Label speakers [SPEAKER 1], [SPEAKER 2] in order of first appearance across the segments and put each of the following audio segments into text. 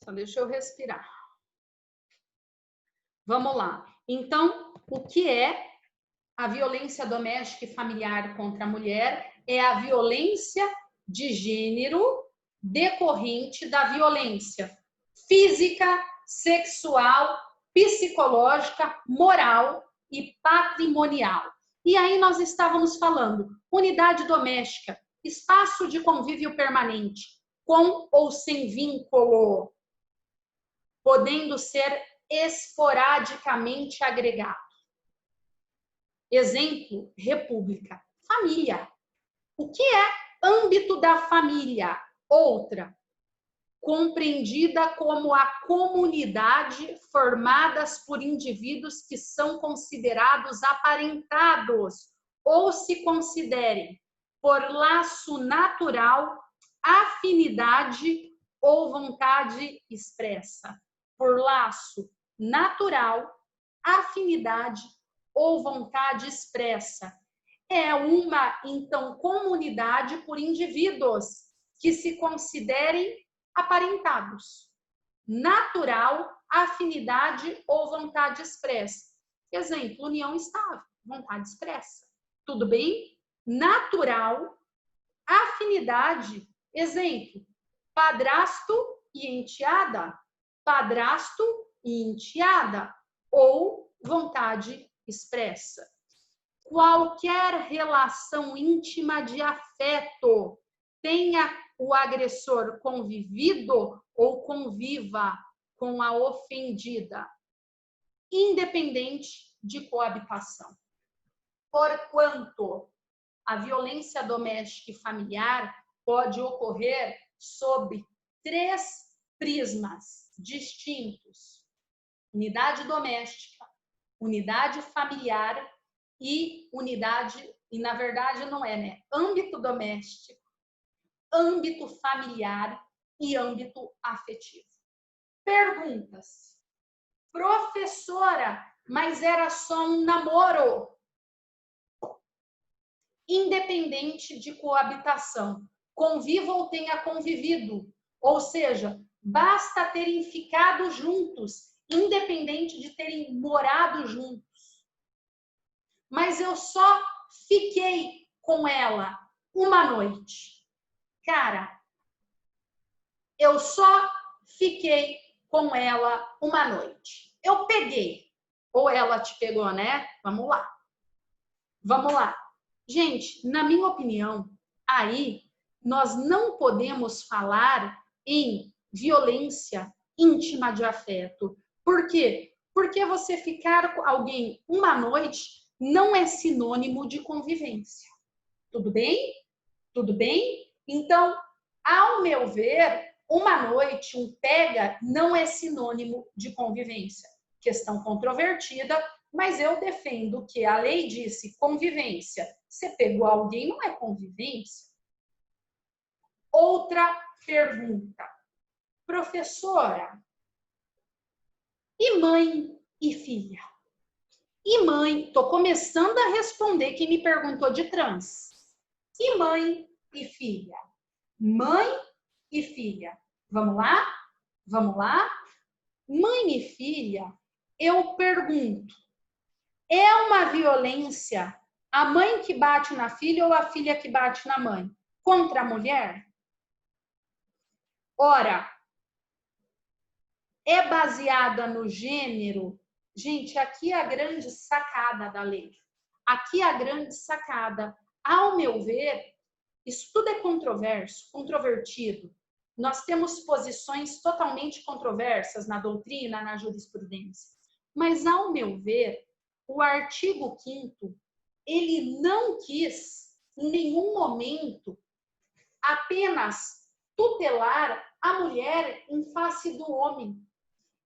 [SPEAKER 1] Só deixa eu respirar. Vamos lá. Então, o que é a violência doméstica e familiar contra a mulher? É a violência de gênero decorrente da violência física, sexual, psicológica, moral e patrimonial. E aí nós estávamos falando, unidade doméstica, espaço de convívio permanente, com ou sem vínculo, podendo ser esporadicamente agregado. Exemplo, república. Família. O que é âmbito da família? Outra, compreendida como a comunidade formadas por indivíduos que são considerados aparentados ou se considerem por laço natural, afinidade ou vontade expressa. Por laço natural, afinidade ou vontade expressa. É uma, então, comunidade por indivíduos que se considerem aparentados. Natural, afinidade ou vontade expressa. Exemplo, união estável, vontade expressa. Tudo bem? Natural, afinidade. Exemplo, padrasto e enteada. Padrasto e enteada. Ou vontade expressa. Qualquer relação íntima de afeto, tenha o agressor convivido ou conviva com a ofendida, independente de coabitação. Porquanto a violência doméstica e familiar pode ocorrer sob 3 prismas distintos: unidade doméstica, unidade familiar e unidade, e na verdade não é, né? Âmbito doméstico, âmbito familiar e âmbito afetivo. Perguntas. Professora, mas era só um namoro. Independente de coabitação, conviva ou tenha convivido, ou seja, basta terem ficado juntos, independente de terem morado juntos. Mas eu só fiquei com ela uma noite. Cara, eu só fiquei com ela uma noite. Eu peguei. Ou ela te pegou, né? Vamos lá. Vamos lá. Gente, na minha opinião, aí nós não podemos falar em violência íntima de afeto. Por quê? Porque você ficar com alguém uma noite não é sinônimo de convivência. Tudo bem? Tudo bem? Então, ao meu ver, uma noite, um pega, não é sinônimo de convivência. Questão controvertida, mas eu defendo que a lei disse convivência. Você pegou alguém, não é convivência? Outra pergunta. Professora, e mãe e filha? E mãe, tô começando a responder quem me perguntou de trans. E mãe e filha? Mãe e filha. Vamos lá? Vamos lá? Mãe e filha, eu pergunto, é uma violência a mãe que bate na filha ou a filha que bate na mãe contra a mulher? Ora, é baseada no gênero? Gente, aqui é a grande sacada da lei. Aqui é a grande sacada. Ao meu ver, isso tudo é controverso, controvertido. Nós temos posições totalmente controversas na doutrina, na jurisprudência. Mas, ao meu ver, o artigo 5º, ele não quis, em nenhum momento, apenas tutelar a mulher em face do homem.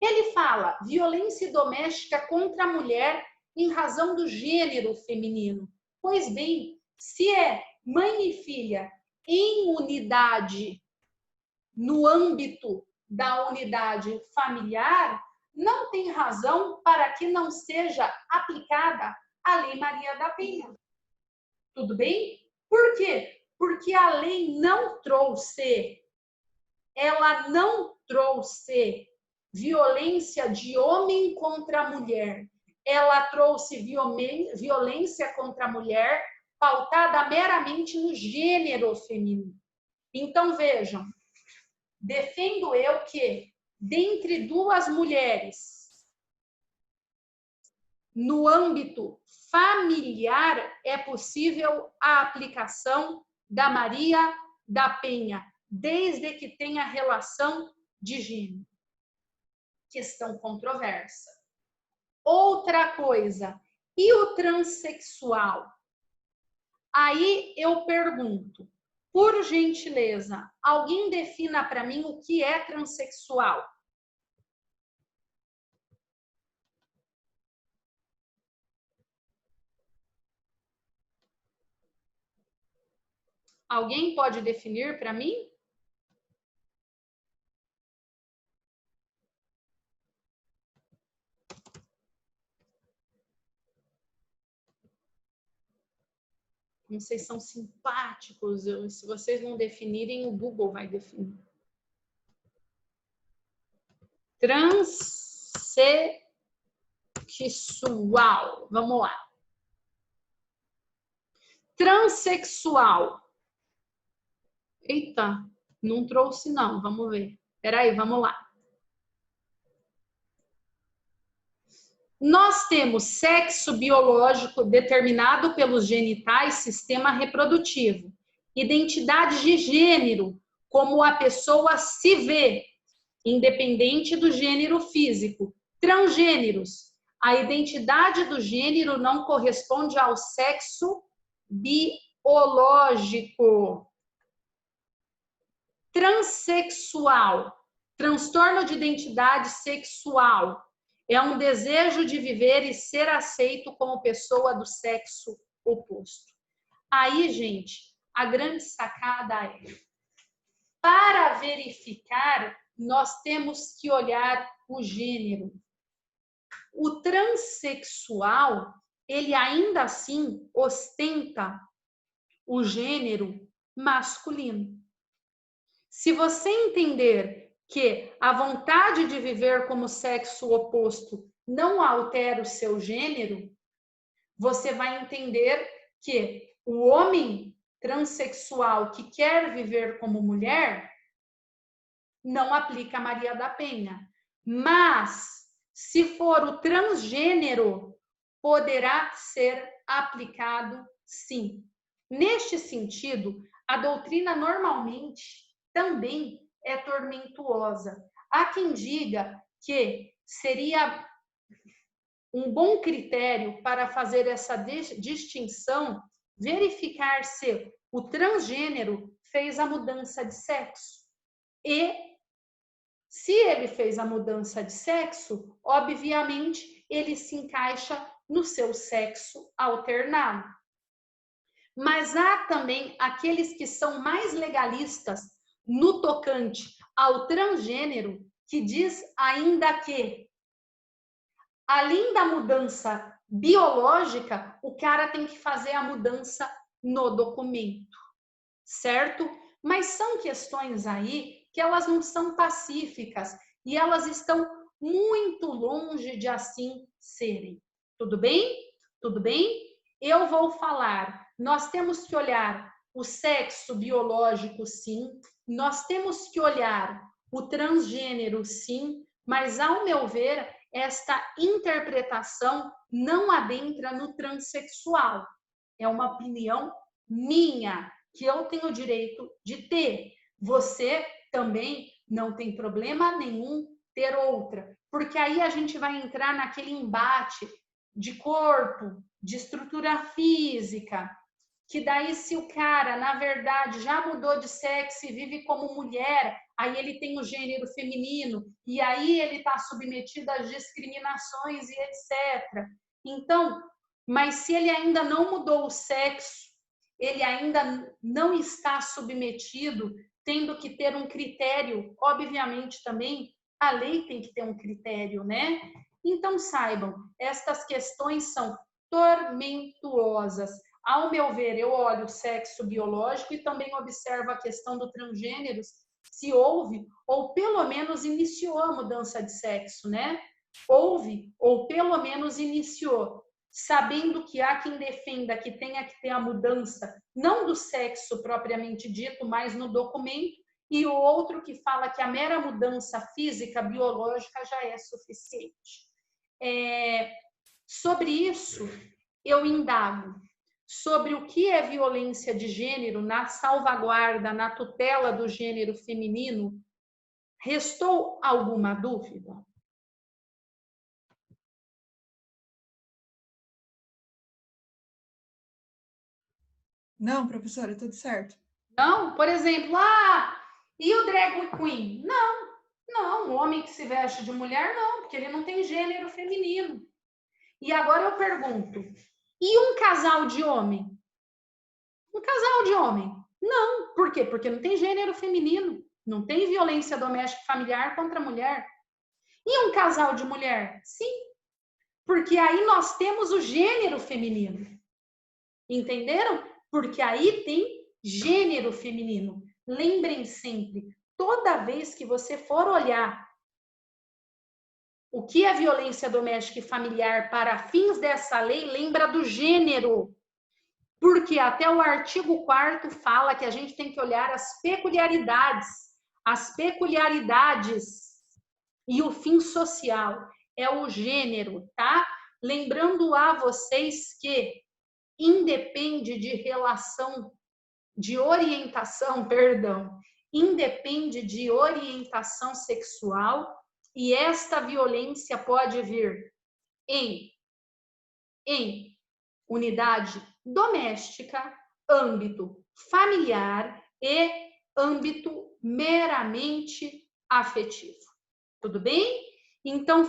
[SPEAKER 1] Ele fala violência doméstica contra a mulher em razão do gênero feminino. Pois bem, se é mãe e filha em unidade, no âmbito da unidade familiar, não tem razão para que não seja aplicada a Lei Maria da Penha. Tudo bem? Por quê? Porque a lei não trouxe, ela não trouxe violência de homem contra mulher. Ela trouxe violência contra a mulher pautada meramente no gênero feminino. Então, vejam, defendo eu que, dentre duas mulheres, no âmbito familiar, é possível a aplicação da Maria da Penha, desde que tenha relação de gênero. Questão controversa. Outra coisa, e o transexual? Aí eu pergunto, por gentileza, alguém defina para mim o que é transexual? Alguém pode definir para mim? Como vocês são simpáticos, se vocês não definirem, o Google vai definir. Transsexual. Vamos lá. Transsexual. Eita, não trouxe não, vamos ver. Peraí, vamos lá. Nós temos sexo biológico determinado pelos genitais, sistema reprodutivo. Identidade de gênero, como a pessoa se vê, independente do gênero físico. Transgêneros. A identidade do gênero não corresponde ao sexo biológico. Transsexual. Transtorno de identidade sexual. É um desejo de viver e ser aceito como pessoa do sexo oposto. Aí, gente, a grande sacada é: para verificar, nós temos que olhar o gênero. O transexual, ele ainda assim ostenta o gênero masculino. Se você entender que a vontade de viver como sexo oposto não altera o seu gênero, você vai entender que o homem transexual que quer viver como mulher não aplica a Maria da Penha. Mas, se for o transgênero, poderá ser aplicado sim. Neste sentido, a doutrina normalmente também é tormentosa. Há quem diga que seria um bom critério para fazer essa distinção, verificar se o transgênero fez a mudança de sexo. E, se ele fez a mudança de sexo, obviamente, ele se encaixa no seu sexo alternado. Mas há também aqueles que são mais legalistas no tocante ao transgênero, que diz ainda que, além da mudança biológica, o cara tem que fazer a mudança no documento, certo? Mas são questões aí que elas não são pacíficas e elas estão muito longe de assim serem. Tudo bem? Tudo bem? Eu vou falar. Nós temos que olhar o sexo biológico, sim. Nós temos que olhar o transgênero, sim. Mas, ao meu ver, esta interpretação não adentra no transexual. É uma opinião minha, que eu tenho o direito de ter. Você também não tem problema nenhum ter outra. Porque aí a gente vai entrar naquele embate de corpo, de estrutura física, que daí se o cara, na verdade, já mudou de sexo e vive como mulher, aí ele tem o gênero feminino, e aí ele está submetido às discriminações e etc. Então, mas se ele ainda não mudou o sexo, ele ainda não está submetido, tendo que ter um critério, obviamente também, a lei tem que ter um critério, né? Então, saibam, estas questões são tormentuosas. Ao meu ver, eu olho o sexo biológico e também observo a questão do transgêneros se houve ou pelo menos iniciou a mudança de sexo, né? Houve ou pelo menos iniciou, sabendo que há quem defenda que tenha que ter a mudança, não do sexo propriamente dito, mas no documento, e o outro que fala que a mera mudança física, biológica já é suficiente. Sobre isso, eu indago sobre o que é violência de gênero na salvaguarda, na tutela do gênero feminino. Restou alguma dúvida?
[SPEAKER 2] Não, professora, tudo certo.
[SPEAKER 1] Não? Por exemplo, e o drag queen? Não, o homem que se veste de mulher, não, porque ele não tem gênero feminino. E agora eu pergunto, e um casal de homem? Um casal de homem? Não. Por quê? Porque não tem gênero feminino. Não tem violência doméstica familiar contra a mulher. E um casal de mulher? Sim. Porque aí nós temos o gênero feminino. Entenderam? Porque aí tem gênero feminino. Lembrem sempre, toda vez que você for olhar o que é violência doméstica e familiar para fins dessa lei, lembra do gênero. Porque até o artigo 4º fala que a gente tem que olhar as peculiaridades e o fim social é o gênero, tá? Lembrando a vocês que independe de relação, de orientação, perdão, independe de orientação sexual e esta violência pode vir em unidade doméstica, âmbito familiar e âmbito meramente afetivo. Tudo bem? Então,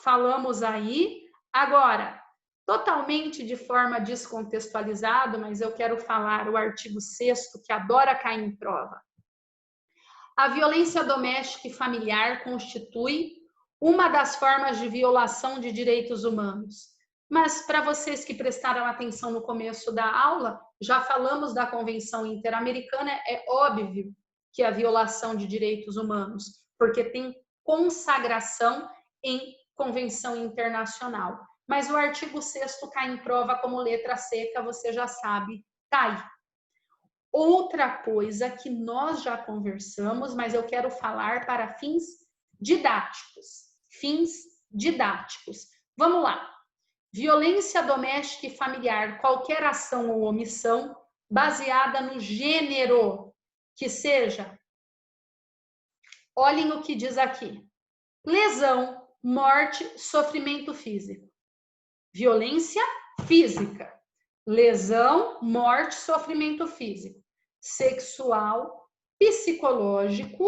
[SPEAKER 1] falamos aí. Agora, totalmente de forma descontextualizada, mas eu quero falar o artigo 6º, que adora cair em prova. A violência doméstica e familiar constitui uma das formas de violação de direitos humanos. Mas para vocês que prestaram atenção no começo da aula, já falamos da Convenção Interamericana, é óbvio que a violação de direitos humanos, porque tem consagração em convenção internacional. Mas o artigo 6º cai em prova como letra seca, você já sabe, tá aí. Outra coisa que nós já conversamos, mas eu quero falar para fins didáticos. Fins didáticos. Vamos lá. Violência doméstica e familiar, qualquer ação ou omissão baseada no gênero que seja. Olhem o que diz aqui. Lesão, morte, sofrimento físico. Violência física. Lesão, morte, sofrimento físico. Sexual, psicológico,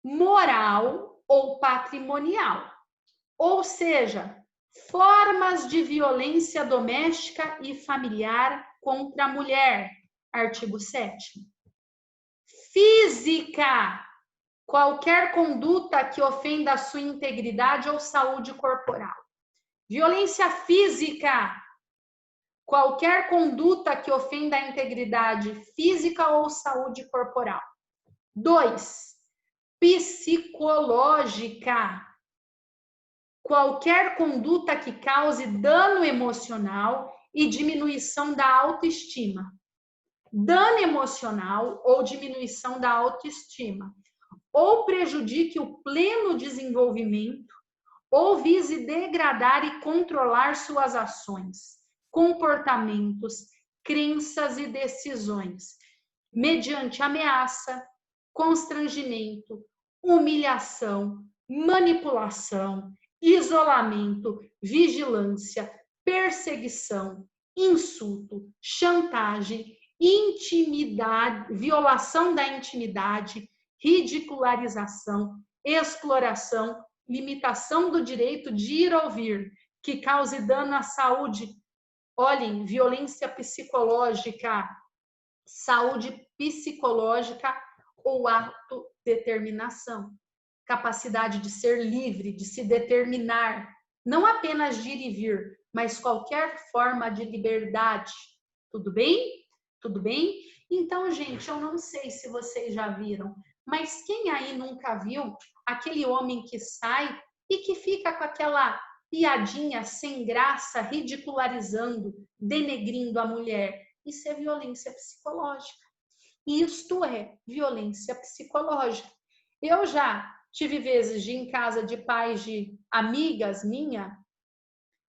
[SPEAKER 1] moral ou patrimonial. Ou seja, formas de violência doméstica e familiar contra a mulher. Artigo 7º. Física. Qualquer conduta que ofenda a sua integridade ou saúde corporal. Violência física. Qualquer conduta que ofenda a integridade física ou saúde corporal. 2. Psicológica. Qualquer conduta que cause dano emocional e diminuição da autoestima. Dano emocional ou diminuição da autoestima. Ou prejudique o pleno desenvolvimento, ou vise degradar e controlar suas ações, comportamentos, crenças e decisões, mediante ameaça, constrangimento, humilhação, manipulação, isolamento, vigilância, perseguição, insulto, chantagem, intimidade, violação da intimidade, ridicularização, exploração, limitação do direito de ir ou vir, que cause dano à saúde. Olhem, violência psicológica, saúde psicológica ou autodeterminação. Capacidade de ser livre, de se determinar, não apenas de ir e vir, mas qualquer forma de liberdade. Tudo bem? Tudo bem? Então, gente, eu não sei se vocês já viram, mas quem aí nunca viu aquele homem que sai e que fica com aquela piadinha sem graça, ridicularizando, denegrindo a mulher? Isso é violência psicológica. Isto é violência psicológica. Eu já tive vezes de ir em casa de pais de amigas minha,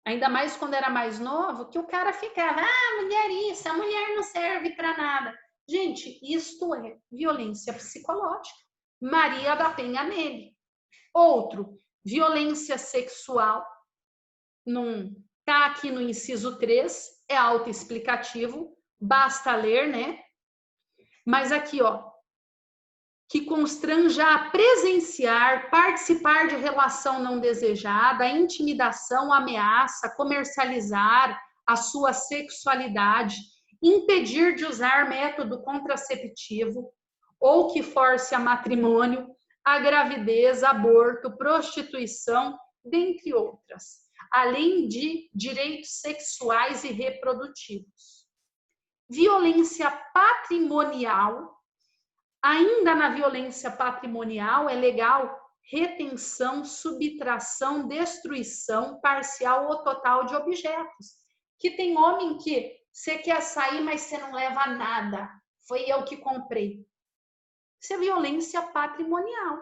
[SPEAKER 1] ainda mais quando era mais novo, que o cara ficava, mulher isso, a mulher não serve para nada. Gente, isto é violência psicológica. Maria da Penha nele. Outro, violência sexual. Não tá aqui no inciso 3, é autoexplicativo, basta ler, né? Mas aqui, ó, que constranja a presenciar, participar de relação não desejada, intimidação, ameaça, comercializar a sua sexualidade, impedir de usar método contraceptivo ou que force a matrimônio, a gravidez, aborto, prostituição, dentre outras, além de direitos sexuais e reprodutivos. Violência patrimonial. Ainda na violência patrimonial, é legal retenção, subtração, destruição parcial ou total de objetos. Que tem homem que você quer sair, mas você não leva nada. Foi eu que comprei. Isso é violência patrimonial.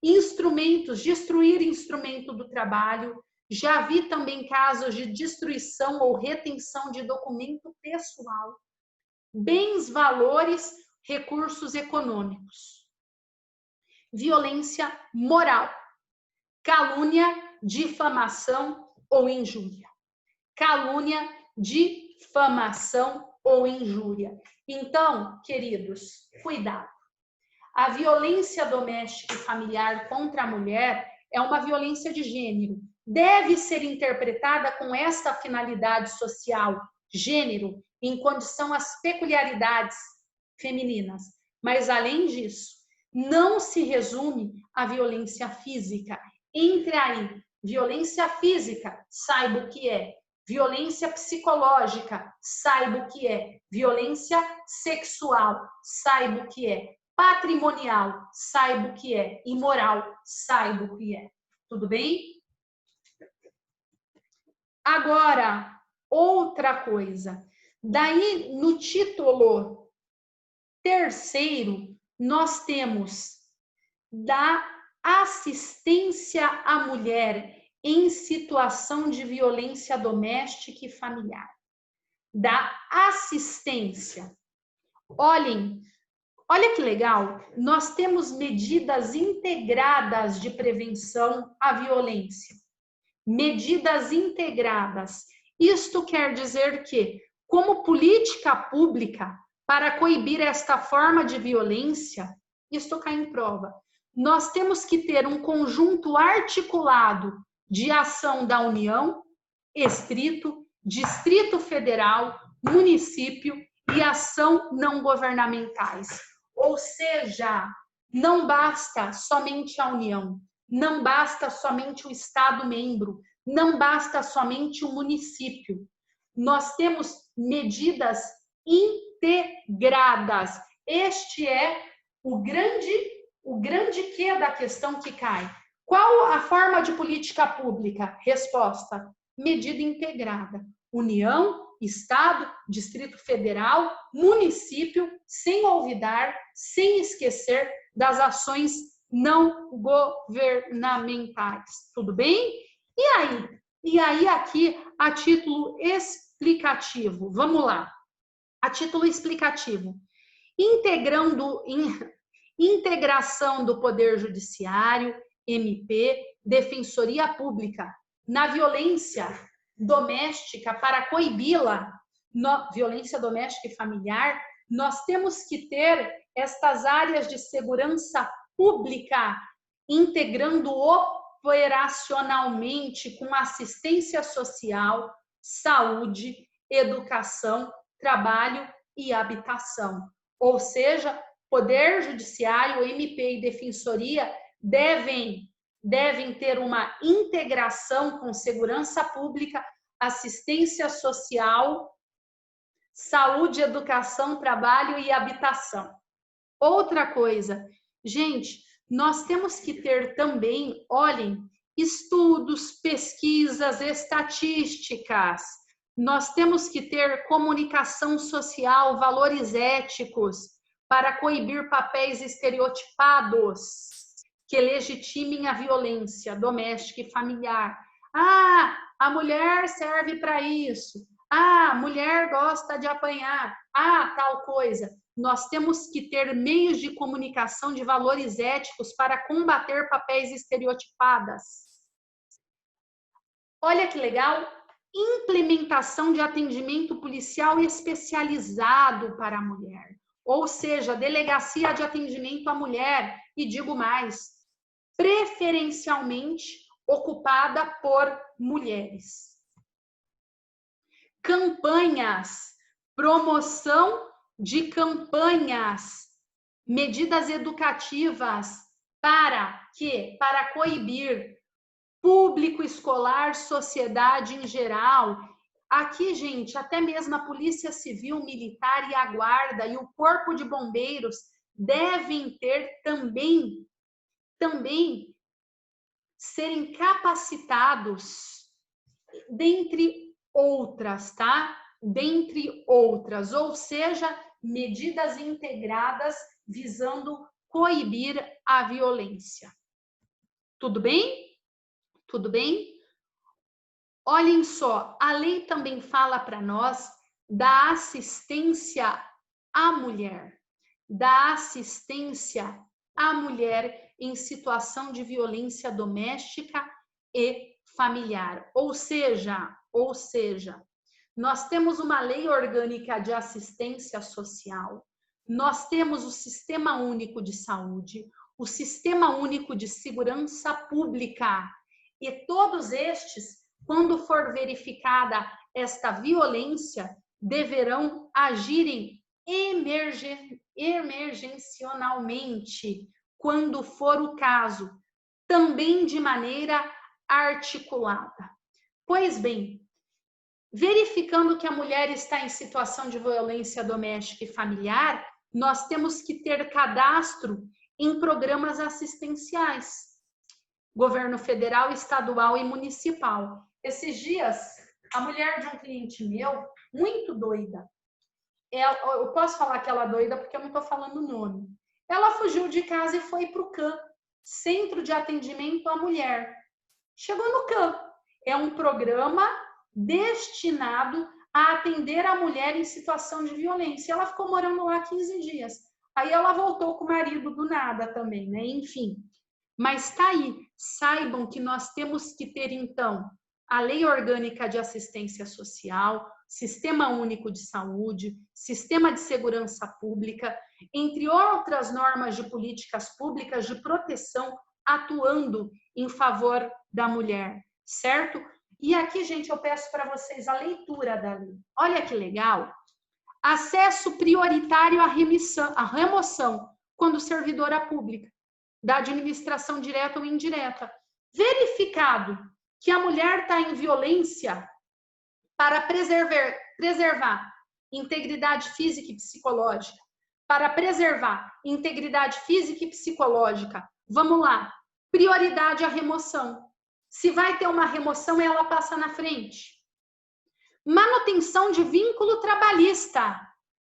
[SPEAKER 1] Instrumentos, destruir instrumento do trabalho. Já vi também casos de destruição ou retenção de documento pessoal. Bens, valores, recursos econômicos. Violência moral. Calúnia, difamação ou injúria. Calúnia, difamação ou injúria. Então, queridos, cuidado. A violência doméstica e familiar contra a mulher é uma violência de gênero. Deve ser interpretada com esta finalidade social, gênero, em condição às peculiaridades femininas. Mas, além disso, não se resume à violência física. Entre aí, violência física, saiba o que é. Violência psicológica, saiba o que é. Violência sexual, saiba o que é. Patrimonial, saiba o que é. Imoral, saiba o que é. Tudo bem? Agora, outra coisa. Daí, no título terceiro, nós temos da assistência à mulher em situação de violência doméstica e familiar. Da assistência. Olha que legal, nós temos medidas integradas de prevenção à violência. Medidas integradas. Isto quer dizer que, como política pública para coibir esta forma de violência, isto cai em prova. Nós temos que ter um conjunto articulado de ação da União, Distrito Federal, município e ação não governamentais. Ou seja, não basta somente a União, não basta somente o Estado membro, não basta somente o município. Nós temos medidas integradas. Este é o grande quê da questão que cai. Qual a forma de política pública? Resposta: medida integrada. União, Estado, Distrito Federal, município, sem olvidar, sem esquecer das ações não governamentais. Tudo bem? E aí aqui, a título explicativo. Vamos lá. A título explicativo. Integração do Poder Judiciário, MP, Defensoria Pública, na violência doméstica, para coibi-la, violência doméstica e familiar, nós temos que ter estas áreas de segurança pública, integrando operacionalmente com assistência social, saúde, educação, trabalho e habitação. Ou seja, Poder Judiciário, MP e Defensoria devem ter uma integração com segurança pública, assistência social, Saúde, educação, trabalho e habitação. Outra coisa, gente, nós temos que ter também, olhem, estudos, pesquisas, estatísticas. Nós temos que ter comunicação social, valores éticos, para coibir papéis estereotipados que legitimem a violência doméstica e familiar. Ah, a mulher serve para isso. Ah, a mulher gosta de apanhar. Ah, tal coisa. Nós temos que ter meios de comunicação de valores éticos para combater papéis estereotipados. Olha que legal. Implementação de atendimento policial especializado para a mulher. Ou seja, delegacia de atendimento à mulher. E digo mais, preferencialmente ocupada por mulheres. Campanhas, promoção de campanhas, medidas educativas para quê? Para coibir público escolar, sociedade em geral. Aqui, gente, até mesmo a Polícia Civil, Militar e a Guarda e o Corpo de Bombeiros devem ter também serem capacitados, dentre outras, tá? Dentre outras, ou seja, medidas integradas visando coibir a violência. Tudo bem? Tudo bem? Olhem só, a lei também fala para nós da assistência à mulher, da assistência à mulher em situação de violência doméstica e familiar. Ou seja, nós temos uma lei orgânica de assistência social, nós temos o Sistema Único de Saúde, o Sistema Único de Segurança Pública, e todos estes, quando for verificada esta violência, deverão agirem emergencionalmente, quando for o caso, também de maneira articulada. Pois bem, verificando que a mulher está em situação de violência doméstica e familiar, nós temos que ter cadastro em programas assistenciais, governo federal, estadual e municipal. Esses dias, a mulher de um cliente meu, muito doida, eu posso falar que ela é doida porque eu não estou falando o nome. Ela fugiu de casa e foi para o CAM, Centro de Atendimento à Mulher. Chegou no CAM. É um programa destinado a atender a mulher em situação de violência. Ela ficou morando lá 15 dias. Aí ela voltou com o marido do nada também, né? Enfim. Mas está aí. Saibam que nós temos que ter, então, a Lei Orgânica de Assistência Social, Sistema Único de Saúde, Sistema de Segurança Pública, entre outras normas de políticas públicas de proteção atuando em favor da mulher, certo? E aqui, gente, eu peço para vocês a leitura da lei. Olha que legal. Acesso prioritário à remoção quando servidora pública, da administração direta ou indireta. Verificado que a mulher está em violência, para preservar integridade física e psicológica, para preservar integridade física e psicológica, vamos lá, prioridade à remoção. Se vai ter uma remoção, ela passa na frente. Manutenção de vínculo trabalhista,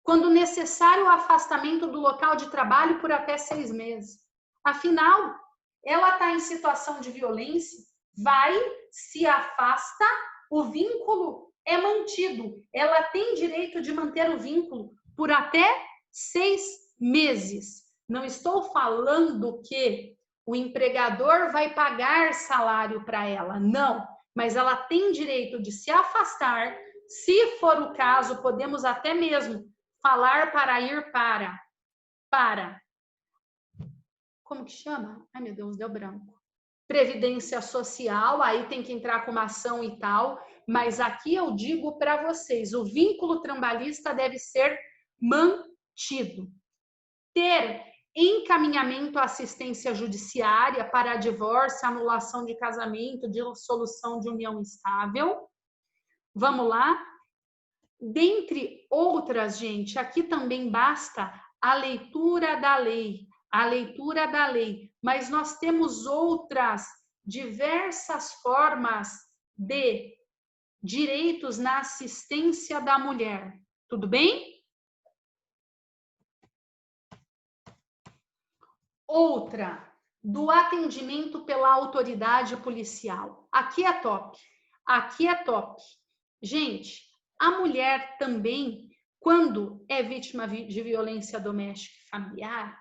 [SPEAKER 1] quando necessário o afastamento do local de trabalho por até 6 meses. Afinal, ela está em situação de violência, vai, se afasta, o vínculo é mantido. Ela tem direito de manter o vínculo por até 6 meses. Não estou falando que o empregador vai pagar salário para ela, não. Mas ela tem direito de se afastar. Se for o caso, podemos até mesmo falar para ir para como que chama? Ai, meu Deus, deu branco. Previdência social, aí tem que entrar com uma ação e tal, mas aqui eu digo para vocês, o vínculo trabalhista deve ser mantido. Ter encaminhamento à assistência judiciária para divórcio, anulação de casamento, dissolução de união estável. Vamos lá. Dentre outras, gente, aqui também basta a leitura da lei, mas nós temos outras diversas formas de direitos na assistência da mulher. Tudo bem? Outra, do atendimento pela autoridade policial. Aqui é top. Aqui é top. Gente, a mulher também, quando é vítima de violência doméstica e familiar,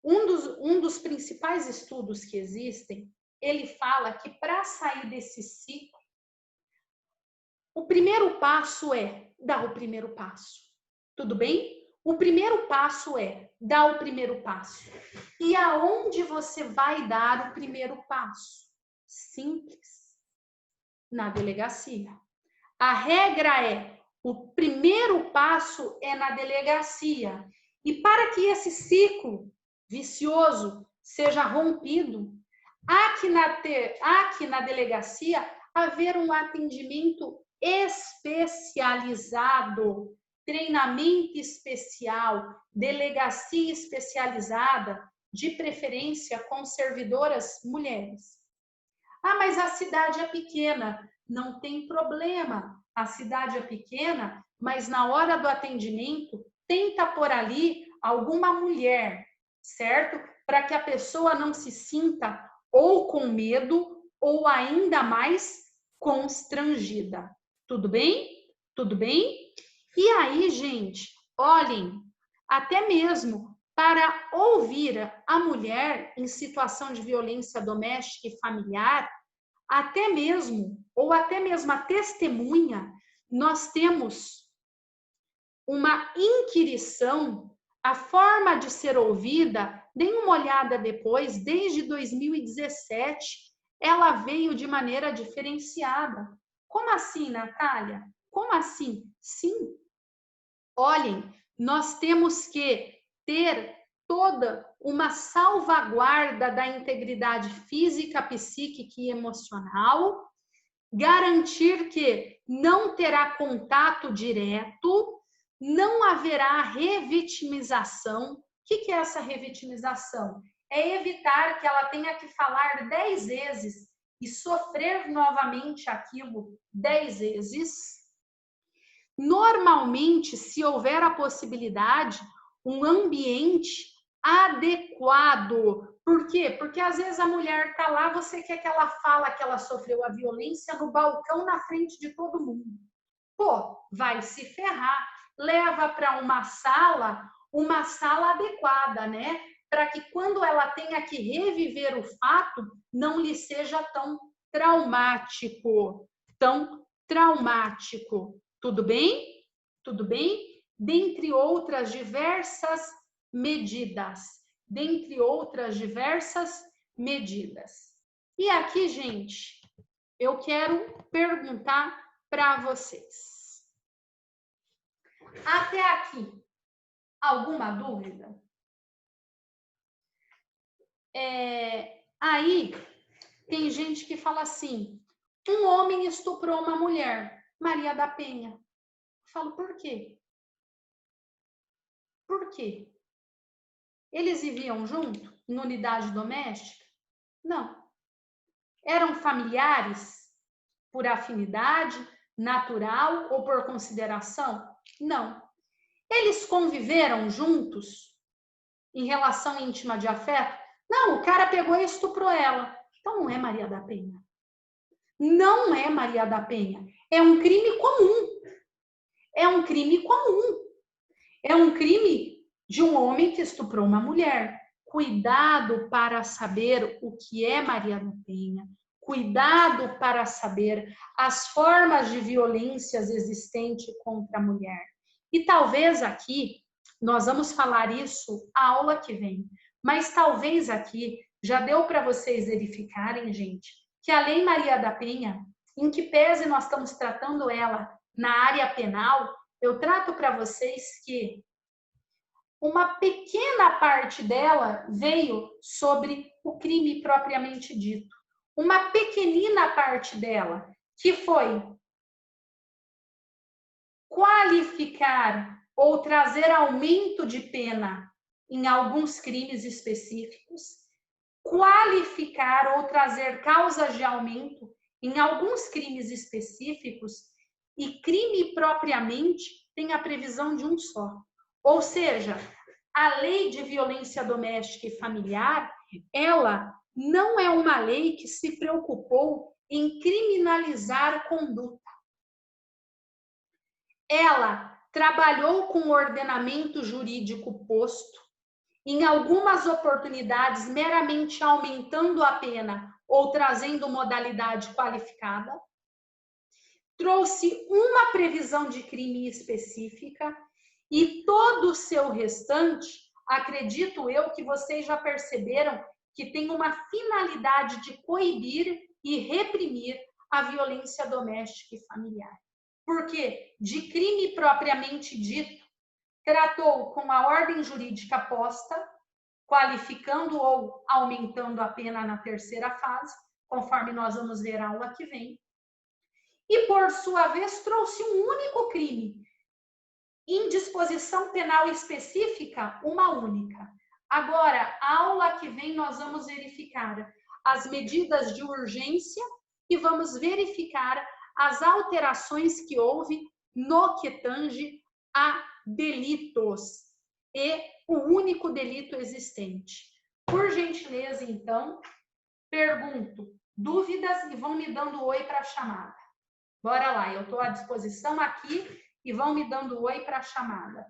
[SPEAKER 1] um dos principais estudos que existem, ele fala que para sair desse ciclo, o primeiro passo é dar o primeiro passo. Tudo bem? O primeiro passo é dar o primeiro passo. E aonde você vai dar o primeiro passo? Simples. Na delegacia. A regra é, o primeiro passo é na delegacia. E para que esse ciclo vicioso seja rompido, há que na delegacia haver um atendimento especializado, treinamento especial, delegacia especializada, de preferência com servidoras mulheres. Ah, mas a cidade é pequena. Não tem problema. A cidade é pequena, mas na hora do atendimento, tenta por ali alguma mulher, certo? Para que a pessoa não se sinta ou com medo ou ainda mais constrangida. Tudo bem? Tudo bem? E aí, gente, olhem, até mesmo para ouvir a mulher em situação de violência doméstica e familiar, até mesmo a testemunha, nós temos uma inquirição, a forma de ser ouvida, deem uma olhada depois, desde 2017, ela veio de maneira diferenciada. Como assim, Natália? Como assim? Sim. Olhem, nós temos que ter toda uma salvaguarda da integridade física, psíquica e emocional, garantir que não terá contato direto, não haverá revitimização. O que é essa revitimização? É evitar que ela tenha que falar 10 vezes e sofrer novamente aquilo 10 vezes. Normalmente, se houver a possibilidade, um ambiente adequado. Por quê? Porque às vezes a mulher está lá, você quer que ela fale que ela sofreu a violência no balcão na frente de todo mundo. Pô, vai se ferrar. Leva para uma sala adequada, né? Para que quando ela tenha que reviver o fato, não lhe seja tão traumático. Tudo bem? Tudo bem? Dentre outras diversas medidas. E aqui, gente, eu quero perguntar para vocês. Até aqui, alguma dúvida? Aí, tem gente que fala assim, um homem estuprou uma mulher, Maria da Penha. Eu falo, por quê? Por quê? Eles viviam junto, em unidade doméstica? Não. Eram familiares por afinidade, natural ou por consideração? Não. Eles conviveram juntos em relação íntima de afeto? Não, o cara pegou e estuprou ela. Então não é Maria da Penha. Não é Maria da Penha. É um crime comum. É um crime comum. É um crime de um homem que estuprou uma mulher. Cuidado para saber o que é Maria da Penha. Cuidado para saber as formas de violências existentes contra a mulher. E talvez aqui, nós vamos falar isso a aula que vem, mas talvez aqui já deu para vocês verificarem, gente, que a Lei Maria da Penha, em que pese nós estamos tratando ela na área penal, eu trato para vocês que uma pequena parte dela veio sobre o crime propriamente dito. Uma pequenina parte dela, que foi qualificar ou trazer aumento de pena em alguns crimes específicos, qualificar ou trazer causas de aumento em alguns crimes específicos, e crime propriamente tem a previsão de um só. Ou seja, a lei de violência doméstica e familiar, ela não é uma lei que se preocupou em criminalizar conduta. Ela trabalhou com o ordenamento jurídico posto, em algumas oportunidades meramente aumentando a pena ou trazendo modalidade qualificada, trouxe uma previsão de crime específica e todo o seu restante, acredito eu que vocês já perceberam que tem uma finalidade de coibir e reprimir a violência doméstica e familiar. Porque de crime propriamente dito, tratou com a ordem jurídica posta, qualificando ou aumentando a pena na terceira fase, conforme nós vamos ver a aula que vem. E, por sua vez, trouxe um único crime, em disposição penal específica, uma única. Agora, a aula que vem, nós vamos verificar as medidas de urgência e vamos verificar as alterações que houve no que tange a delitos e o único delito existente. Por gentileza, então, pergunto dúvidas e vão me dando oi para a chamada. Bora lá, eu estou à disposição aqui e vão me dando oi para a chamada.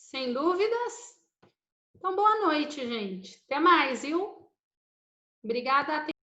[SPEAKER 1] Sem dúvidas? Então, boa noite, gente. Até mais, viu? Obrigada.